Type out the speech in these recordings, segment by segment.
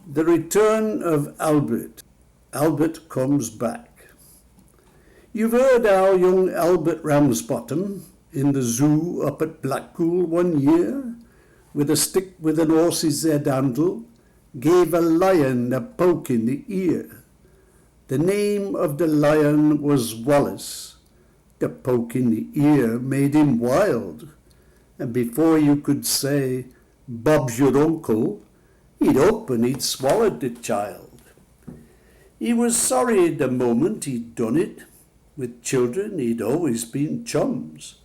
The return of Albert. Albert comes back. You've heard how young Albert Ramsbottom in the zoo up at Blackpool one year, with a stick with an horse's head handle, gave a lion a poke in the ear. The name of the lion was Wallace. The poke in the ear made him wild, and before you could say, "Bob's your uncle," he'd up and he'd swallowed the child. He was sorry the moment he'd done it. With children he'd always been chums,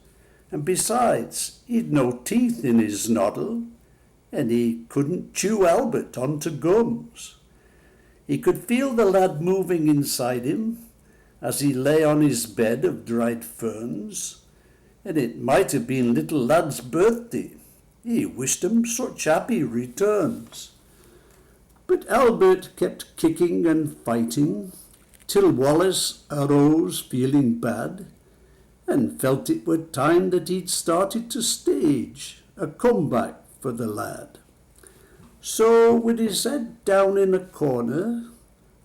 and besides he'd no teeth in his noddle, and he couldn't chew Albert onto gums. He could feel the lad moving inside him as he lay on his bed of dried ferns, and it might have been little lad's birthday. He wished him such happy returns. But Albert kept kicking and fighting, till Wallace arose feeling bad, and felt it were time that he'd started to stage a comeback for the lad. So with his head down in a corner,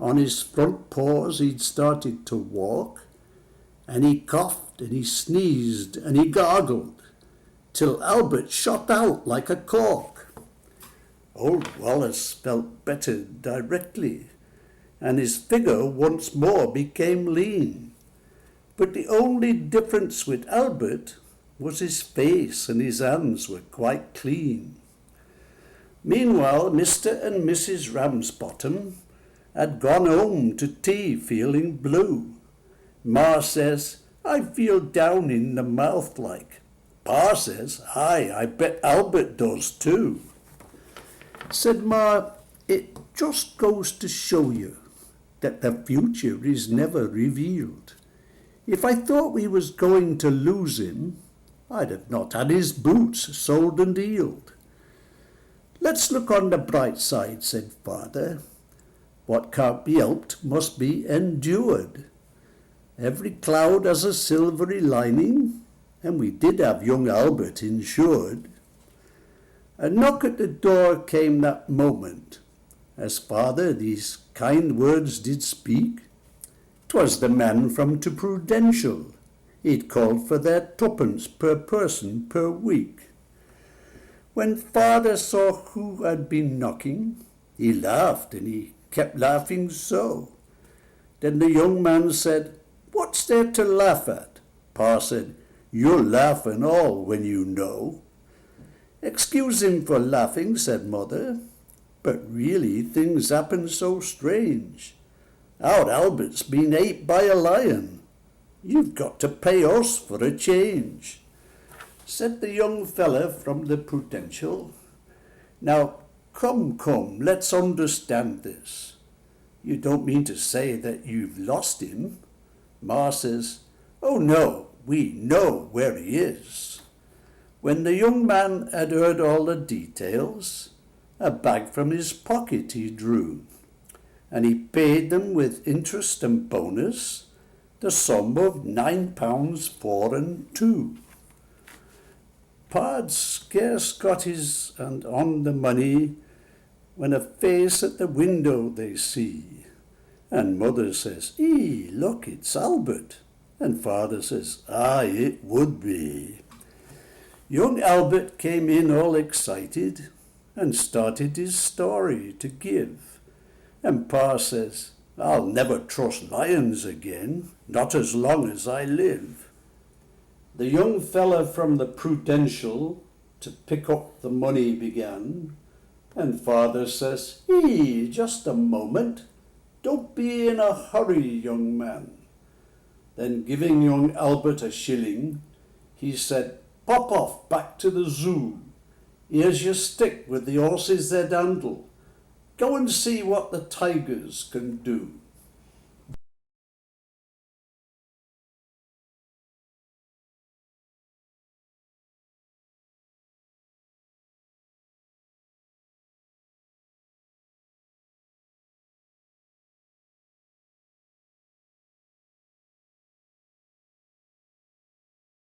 on his front paws he'd started to walk, and he coughed and he sneezed and he gargled, till Albert shot out like a cork. Old Wallace felt better directly, and his figure once more became lean. But the only difference with Albert was his face, and his hands were quite clean. Meanwhile, Mr. and Mrs. Ramsbottom had gone home to tea feeling blue. Ma says, "I feel down in the mouth like." Pa says, "Aye, I bet Albert does too." Said Ma, "It just goes to show you that the future is never revealed. If I thought we was going to lose him, I'd have not had his boots soled and heeled." "Let's look on the bright side," said Father. "What can't be helped must be endured. Every cloud has a silvery lining, and we did have young Albert insured." A knock at the door came that moment, as Father these kind words did speak. 'Twas the man from to Prudential. He'd called for their twopence per person per week. When Father saw who had been knocking, he laughed, and he kept laughing so. Then the young man said, "What's there to laugh at?" Pa said, "You'll laugh and all when you know." "Excuse him for laughing," said Mother, "but really things happen so strange. Our Albert's been ate by a lion. You've got to pay us for a change." Said the young fella from the Prudential, "Now, come, let's understand this. You don't mean to say that you've lost him?" Ma says, "Oh no, we know where he is." When the young man had heard all the details, a bag from his pocket he drew, and he paid them with interest and bonus the sum of £9 4 and 2. Pa'd scarce got his hand on the money when a face at the window they see, and Mother says, Look, it's Albert," and Father says, "Aye, it would be." Young Albert came in all excited and started his story to give, and Pa says, "I'll never trust lions again, not as long as I live." The young fella from the Prudential to pick up the money began, and Father says, "Just a moment, don't be in a hurry, young man." Then giving young Albert a shilling, he said, "Pop off back to the zoo. Here's your stick with the horse's head handle. Go and see what the tigers can do."